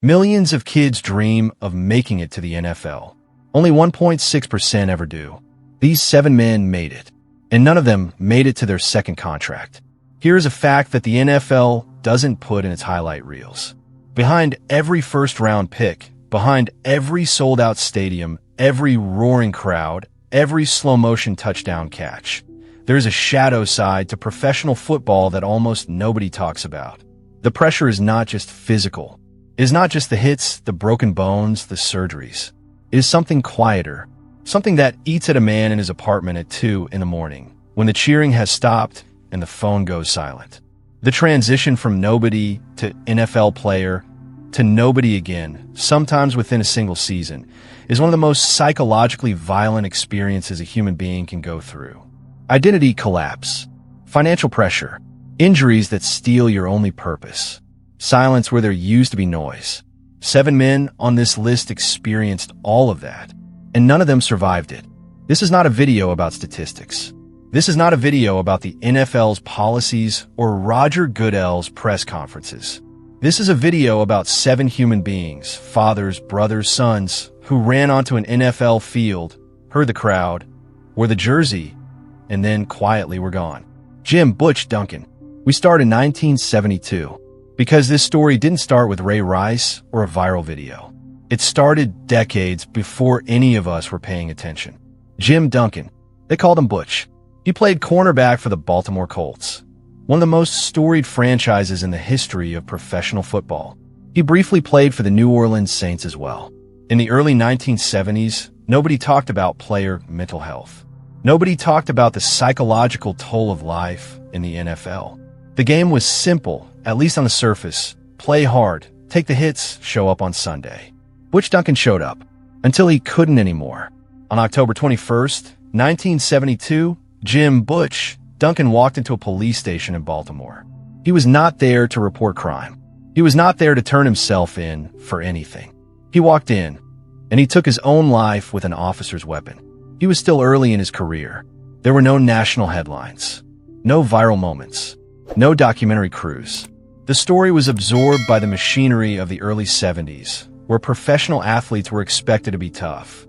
Millions of kids dream of making it to the NFL. Only 1.6% ever do. These 7 men made it, and none of them made it to their second contract. Here's a fact that the NFL doesn't put in its highlight reels. Behind every first-round pick, behind every sold-out stadium, every roaring crowd, every slow-motion touchdown catch, there's a shadow side to professional football that almost nobody talks about. The pressure is not just physical. It is not just the hits, the broken bones, the surgeries. It is something quieter, something that eats at a man in his apartment at 2 in the morning, when the cheering has stopped and the phone goes silent. The transition from nobody to NFL player to nobody again, sometimes within a single season, is one of the most psychologically violent experiences a human being can go through. Identity collapse, financial pressure, injuries that steal your only purpose, silence where there used to be noise. 7 men on this list experienced all of that, and none of them survived it. This is not a video about statistics. This is not a video about the NFL's policies or Roger Goodell's press conferences. This is a video about 7 human beings, fathers, brothers, sons, who ran onto an NFL field, heard the crowd, wore the jersey, and then quietly were gone. Jim Butch Duncan. We start in 1972. Because this story didn't start with Ray Rice or a viral video. It started decades before any of us were paying attention. Jim Duncan. They called him Butch. He played cornerback for the Baltimore Colts, one of the most storied franchises in the history of professional football. He briefly played for the New Orleans Saints as well. In the early 1970s, nobody talked about player mental health. Nobody talked about the psychological toll of life in the NFL. The game was simple, at least on the surface. Play hard, take the hits, show up on Sunday. Butch Duncan showed up, until he couldn't anymore. On October 21st, 1972, Jim Butch Duncan walked into a police station in Baltimore. He was not there to report crime. He was not there to turn himself in for anything. He walked in, and he took his own life with an officer's weapon. He was still early in his career. There were no national headlines, no viral moments, no documentary crews. The story was absorbed by the machinery of the early 70s, where professional athletes were expected to be tough,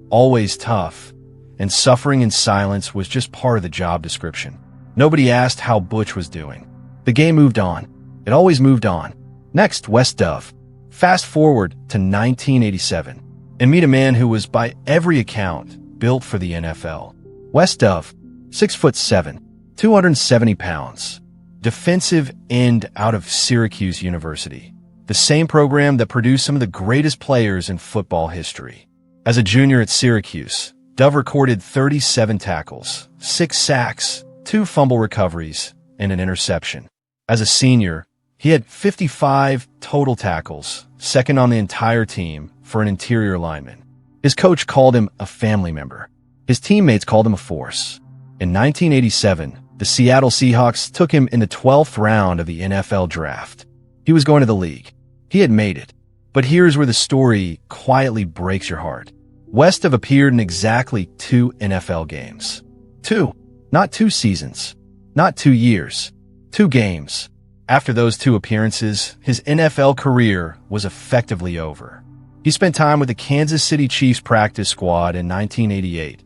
always tough, and suffering in silence was just part of the job description. Nobody asked how Butch was doing. The game moved on. It always moved on. Next, Wes Dove. Fast forward to 1987, and meet a man who was, by every account, built for the NFL. Wes Dove, 6'7", 270 pounds. Defensive end out of Syracuse University, the same program that produced some of the greatest players in football history. As a junior at Syracuse, Dove recorded 37 tackles, 6 sacks, 2 fumble recoveries, and an interception. As a senior, he had 55 total tackles, second on the entire team for an interior lineman. His coach called him a family member. His teammates called him a force. In 1987, the Seattle Seahawks took him in the 12th round of the NFL draft. He was going to the league. He had made it. But here's where the story quietly breaks your heart. Wes Dove appeared in exactly 2 NFL games. 2. Not 2 seasons. Not 2 years. 2 games. After those 2 appearances, his NFL career was effectively over. He spent time with the Kansas City Chiefs practice squad in 1988,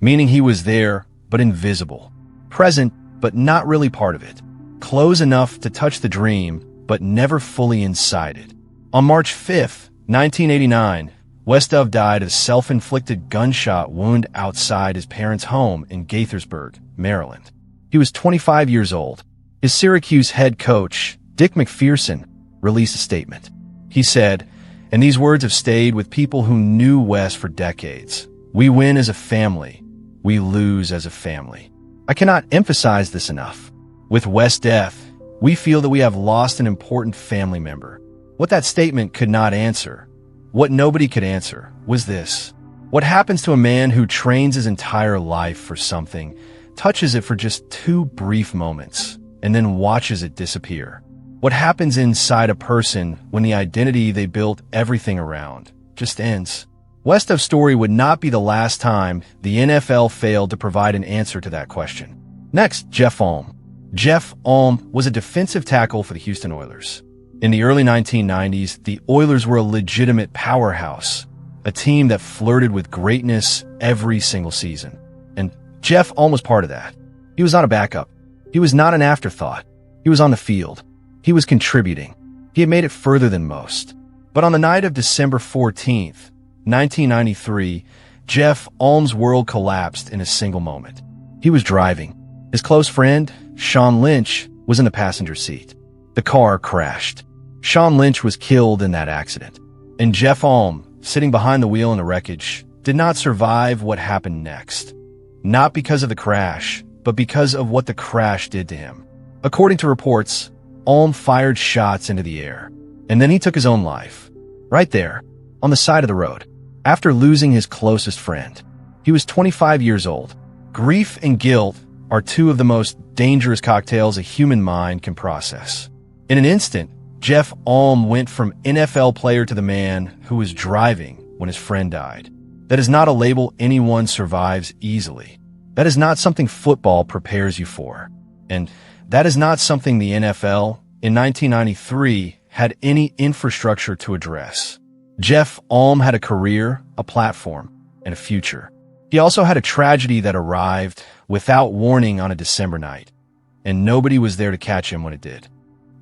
meaning he was there but invisible. Present, but not really part of it. Close enough to touch the dream, but never fully inside it. On March 5th, 1989, Wes Dove died of a self-inflicted gunshot wound outside his parents' home in Gaithersburg, Maryland. He was 25 years old. His Syracuse head coach, Dick McPherson, released a statement. He said, and these words have stayed with people who knew Wes for decades, "We win as a family. We lose as a family." I cannot emphasize this enough. With Wes' death, we feel that we have lost an important family member. What that statement could not answer, what nobody could answer, was this. What happens to a man who trains his entire life for something, touches it for just 2 brief moments, and then watches it disappear? What happens inside a person when the identity they built everything around just ends? Wes Dove's story would not be the last time the NFL failed to provide an answer to that question. Next, Jeff Ulm. Jeff Ulm was a defensive tackle for the Houston Oilers. In the early 1990s, the Oilers were a legitimate powerhouse, a team that flirted with greatness every single season. And Jeff Ulm was part of that. He was not a backup. He was not an afterthought. He was on the field. He was contributing. He had made it further than most. But on the night of December 14th, 1993, Jeff Ulm's world collapsed in a single moment. He was driving. His close friend, Sean Lynch, was in the passenger seat. The car crashed. Sean Lynch was killed in that accident. And Jeff Ulm, sitting behind the wheel in the wreckage, did not survive what happened next. Not because of the crash, but because of what the crash did to him. According to reports, Ulm fired shots into the air, and then he took his own life. Right there, on the side of the road, after losing his closest friend. He was 25 years old. Grief and guilt are two of the most dangerous cocktails a human mind can process. In an instant, Jeff Ulm went from NFL player to the man who was driving when his friend died. That is not a label anyone survives easily. That is not something football prepares you for. And that is not something the NFL, in 1993, had any infrastructure to address. Jeff Ulm had a career, a platform, and a future. He also had a tragedy that arrived without warning on a December night, and nobody was there to catch him when it did.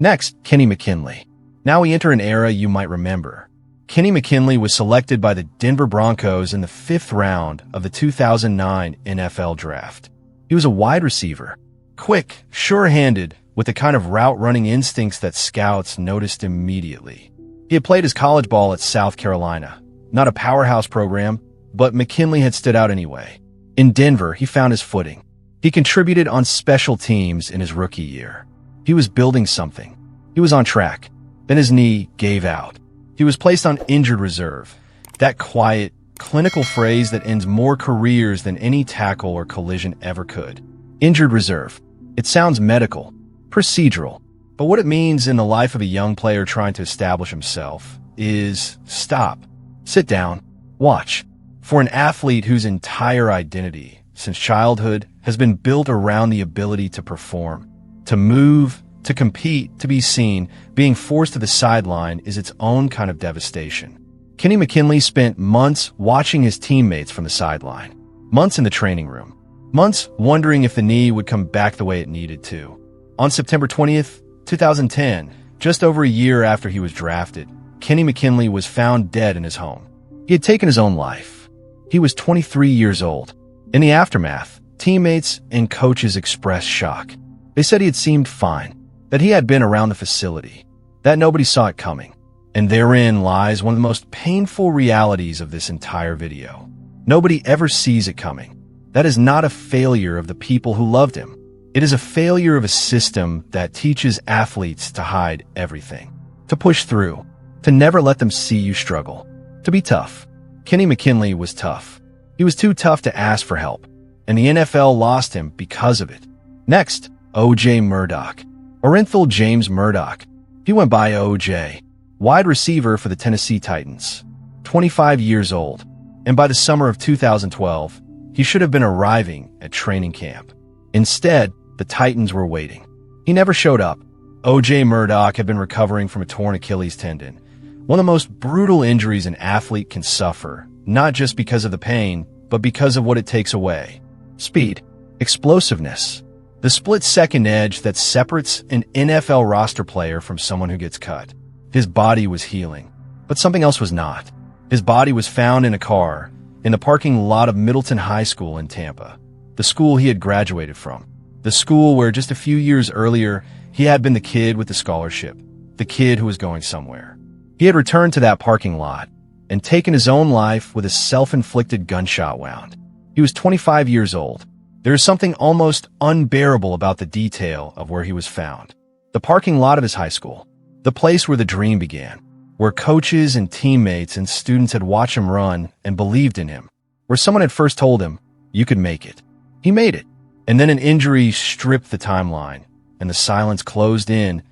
Next, Kenny McKinley. Now we enter an era you might remember. Kenny McKinley was selected by the Denver Broncos in the 5th round of the 2009 NFL Draft. He was a wide receiver, quick, sure-handed, with the kind of route-running instincts that scouts noticed immediately. He had played his college ball at South Carolina, not a powerhouse program, but McKinley had stood out anyway. In Denver, he found his footing. He contributed on special teams in his rookie year. He was building something. He was on track. Then his knee gave out. He was placed on injured reserve, that quiet, clinical phrase that ends more careers than any tackle or collision ever could. Injured reserve. It sounds medical, procedural, but what it means in the life of a young player trying to establish himself is stop, sit down, watch. For an athlete whose entire identity, since childhood, has been built around the ability to perform, to move, to compete, to be seen, being forced to the sideline is its own kind of devastation. Kenny McKinley spent months watching his teammates from the sideline, months in the training room, months wondering if the knee would come back the way it needed to. On September 20th, 2010, just over a year after he was drafted, Kenny McKinley was found dead in his home. He had taken his own life. He was 23 years old. In the aftermath, teammates and coaches expressed shock. They said he had seemed fine, that he had been around the facility, that nobody saw it coming. And therein lies one of the most painful realities of this entire video. Nobody ever sees it coming. That is not a failure of the people who loved him. It is a failure of a system that teaches athletes to hide everything, to push through, to never let them see you struggle, to be tough. Kenny McKinley was tough. He was too tough to ask for help, and the NFL lost him because of it. Next, O.J. Murdoch. Orenthal James Murdoch. He went by O.J., wide receiver for the Tennessee Titans, 25 years old, and by the summer of 2012, he should have been arriving at training camp. Instead, the Titans were waiting. He never showed up. O.J. Murdoch had been recovering from a torn Achilles tendon, one of the most brutal injuries an athlete can suffer, not just because of the pain, but because of what it takes away. Speed, explosiveness, the split-second edge that separates an NFL roster player from someone who gets cut. His body was healing, but something else was not. His body was found in a car in the parking lot of Middleton High School in Tampa, the school he had graduated from, the school where just a few years earlier he had been the kid with the scholarship, the kid who was going somewhere. He had returned to that parking lot and taken his own life with a self-inflicted gunshot wound. He was 25 years old. There is something almost unbearable about the detail of where he was found. The parking lot of his high school, the place where the dream began, where coaches and teammates and students had watched him run and believed in him, where someone had first told him, you could make it. He made it. And then an injury stripped the timeline, and the silence closed in,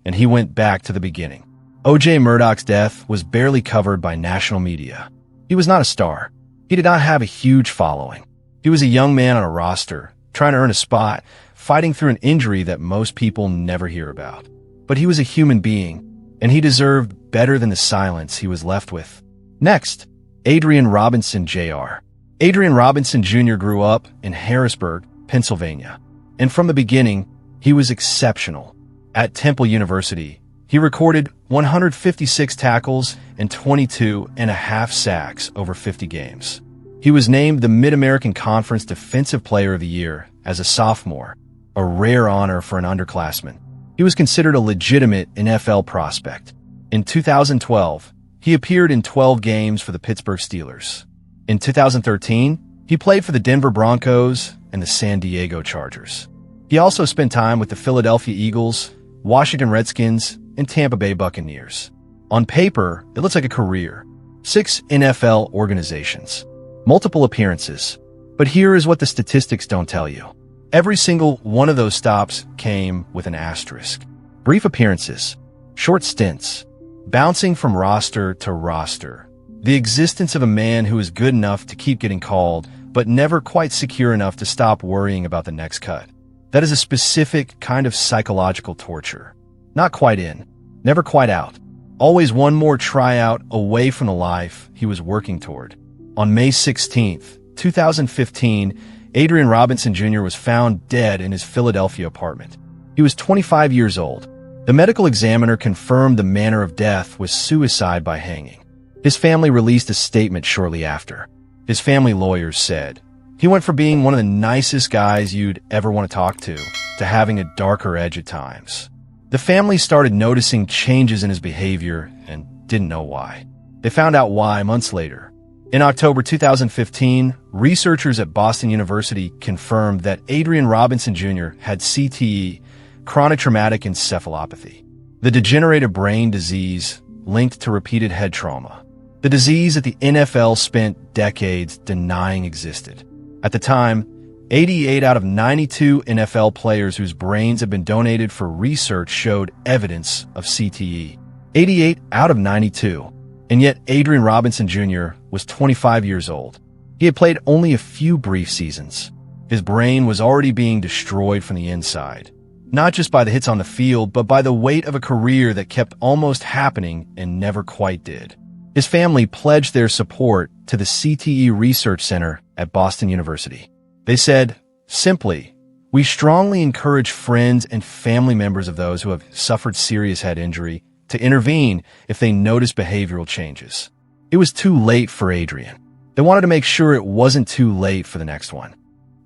and he went back to the beginning. O.J. Murdoch's death was barely covered by national media. He was not a star. He did not have a huge following. He was a young man on a roster, trying to earn a spot, fighting through an injury that most people never hear about. But he was a human being, and he deserved better than the silence he was left with. Next, Adrien Robinson Jr. Adrien Robinson Jr. grew up in Harrisburg, Pennsylvania, and from the beginning, he was exceptional. At Temple University, he recorded 156 tackles and 22.5 sacks over 50 games. He was named the Mid-American Conference Defensive Player of the Year as a sophomore, a rare honor for an underclassman. He was considered a legitimate NFL prospect. In 2012, he appeared in 12 games for the Pittsburgh Steelers. In 2013, he played for the Denver Broncos and the San Diego Chargers. He also spent time with the Philadelphia Eagles, Washington Redskins, and Tampa Bay Buccaneers. On paper, it looks like a career. 6 NFL organizations. Multiple appearances. But here is what the statistics don't tell you. Every single one of those stops came with an asterisk. Brief appearances. Short stints. Bouncing from roster to roster. The existence of a man who is good enough to keep getting called, but never quite secure enough to stop worrying about the next cut. That is a specific kind of psychological torture. Not quite in, never quite out. Always one more tryout away from the life he was working toward. On May 16th, 2015, Adrien Robinson Jr. was found dead in his Philadelphia apartment. He was 25 years old. The medical examiner confirmed the manner of death was suicide by hanging. His family released a statement shortly after. His family lawyers said, "He went from being one of the nicest guys you'd ever want to talk to having a darker edge at times." The family started noticing changes in his behavior and didn't know why. They found out why months later. In October 2015, researchers at Boston University confirmed that Adrien Robinson Jr. had CTE, chronic traumatic encephalopathy, the degenerative brain disease linked to repeated head trauma. The disease that the NFL spent decades denying existed. At the time, 88 out of 92 NFL players whose brains had been donated for research showed evidence of CTE. 88 out of 92. And yet Adrien Robinson Jr. was 25 years old. He had played only a few brief seasons. His brain was already being destroyed from the inside, not just by the hits on the field, but by the weight of a career that kept almost happening and never quite did. His family pledged their support to the CTE Research Center at Boston University. They said, simply, "We strongly encourage friends and family members of those who have suffered serious head injury to intervene if they notice behavioral changes." It was too late for Adrien. They wanted to make sure it wasn't too late for the next one.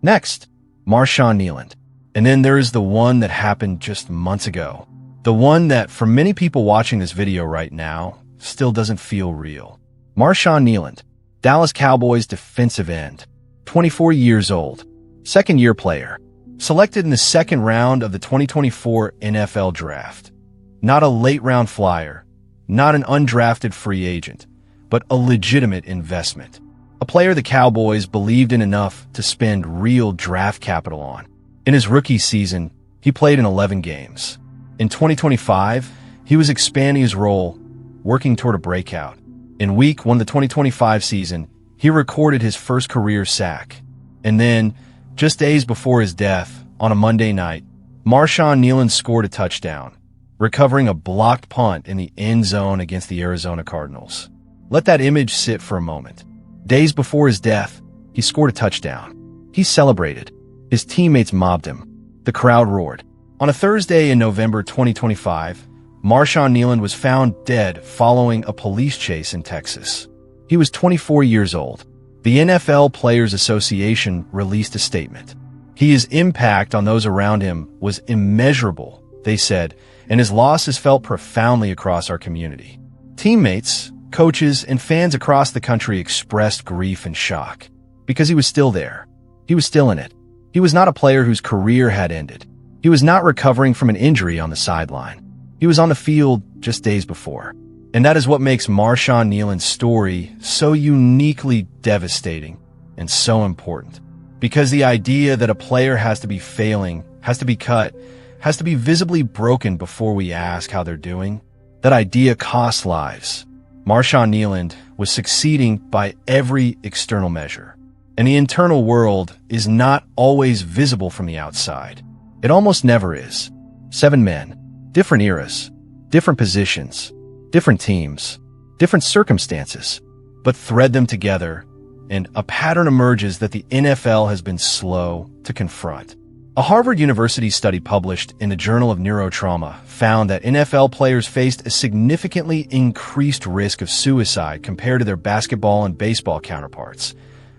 Next, Marshon Neland. And then there is the one that happened just months ago. The one that, for many people watching this video right now, still doesn't feel real. Marshon Neland, Dallas Cowboys defensive end, 24 years old, second-year player, selected in the second round of the 2024 NFL Draft. Not a late-round flyer, not an undrafted free agent, but a legitimate investment. A player the Cowboys believed in enough to spend real draft capital on. In his rookie season, he played in 11 games. In 2025, he was expanding his role, working toward a breakout. In Week 1 of the 2025 season, he recorded his first career sack. And then, just days before his death, on a Monday night, Marshon Neland scored a touchdown, recovering a blocked punt in the end zone against the Arizona Cardinals. Let that image sit for a moment. Days before his death, he scored a touchdown. He celebrated. His teammates mobbed him. The crowd roared. On a Thursday in November 2025, Marshon Neland was found dead following a police chase in Texas. He was 24 years old. The NFL Players Association released a statement. His impact on those around him was immeasurable, they said, and his loss is felt profoundly across our community. Teammates, coaches, and fans across the country expressed grief and shock because he was still there. He was still in it. He was not a player whose career had ended. He was not recovering from an injury on the sideline. He was on the field just days before. And that is what makes Marshon Neland's story so uniquely devastating and so important. Because the idea that a player has to be failing, has to be cut, has to be visibly broken before we ask how they're doing, that idea costs lives. Marshon Neland was succeeding by every external measure. And the internal world is not always visible from the outside. It almost never is. 7 men. Different eras. different positions, different teams, different circumstances, but thread them together, and a pattern emerges that the NFL has been slow to confront. A Harvard University study published in the Journal of Neurotrauma found that NFL players faced a significantly increased risk of suicide compared to their basketball and baseball counterparts,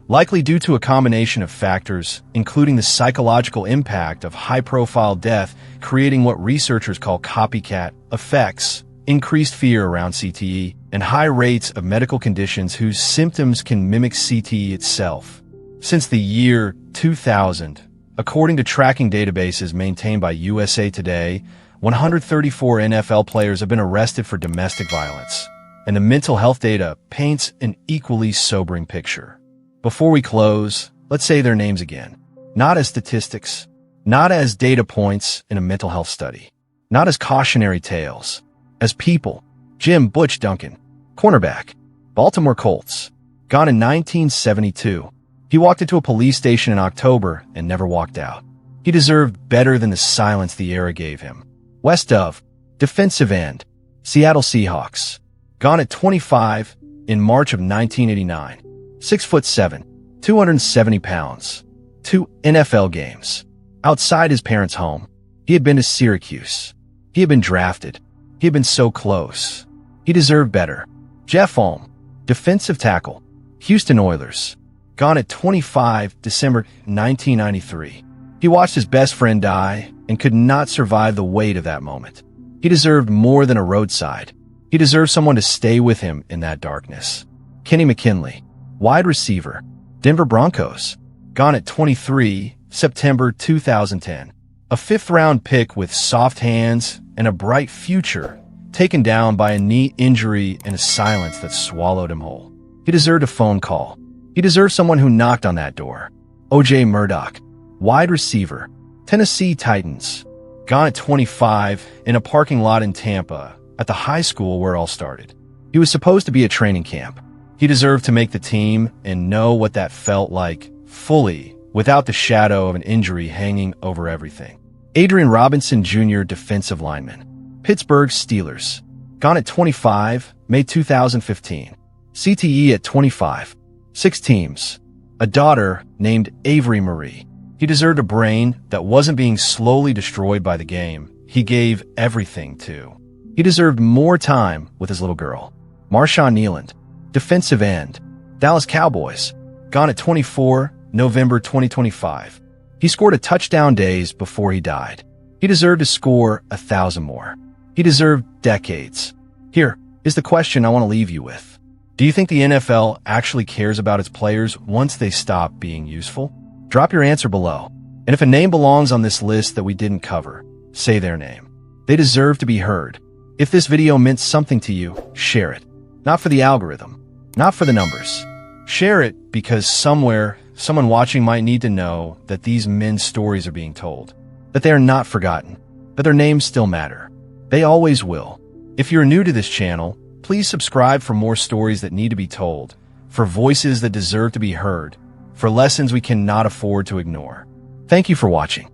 likely due to a combination of factors, including the psychological impact of high-profile death, creating what researchers call copycat effects, increased fear around CTE, and high rates of medical conditions whose symptoms can mimic CTE itself. Since the year 2000, according to tracking databases maintained by USA Today, 134 NFL players have been arrested for domestic violence, and the mental health data paints an equally sobering picture. Before we close, let's say their names again. Not as statistics, not as data points in a mental health study, not as cautionary tales, as people. Jim Butch Duncan, cornerback, Baltimore Colts, gone in 1972. He walked into a police station in October and never walked out. He deserved better than the silence the era gave him. Wes Dove, defensive end, Seattle Seahawks, gone at 25 in March of 1989. 6'7", 270 pounds, 2 NFL games. Outside his parents' home, he had been to Syracuse. He had been drafted. He had been so close. He deserved better. Jeff Ulm, defensive tackle, Houston Oilers, gone at 25 December 1993. He watched his best friend die and could not survive the weight of that moment. He deserved more than a roadside. He deserved someone to stay with him in that darkness. Kenny McKinley, wide receiver, Denver Broncos, gone at 23 September 2010. A fifth-round pick with soft hands and a bright future, taken down by a knee injury and a silence that swallowed him whole. He deserved a phone call. He deserved someone who knocked on that door. O.J. Murdoch, wide receiver, Tennessee Titans, gone at 25 in a parking lot in Tampa at the high school where it all started. He was supposed to be at training camp. He deserved to make the team and know what that felt like fully, without the shadow of an injury hanging over everything. Adrien Robinson Jr., defensive lineman, Pittsburgh Steelers, gone at 25, May 2015. CTE at 25. 6 teams. A daughter named Avery Marie. He deserved a brain that wasn't being slowly destroyed by the game he gave everything to. He deserved more time with his little girl. Marshon Neland, defensive end, Dallas Cowboys, gone at 24, November 2025. He scored a touchdown days before he died. He deserved to score 1,000 more. He deserved decades. Here is the question I want to leave you with. Do you think the NFL actually cares about its players once they stop being useful? Drop your answer below. And if a name belongs on this list that we didn't cover, say their name. They deserve to be heard. If this video meant something to you, share it. Not for the algorithm, not for the numbers. Share it because somewhere, someone watching might need to know that these men's stories are being told, that they are not forgotten, that their names still matter. They always will. If you're new to this channel, please subscribe for more stories that need to be told, for voices that deserve to be heard, for lessons we cannot afford to ignore. Thank you for watching.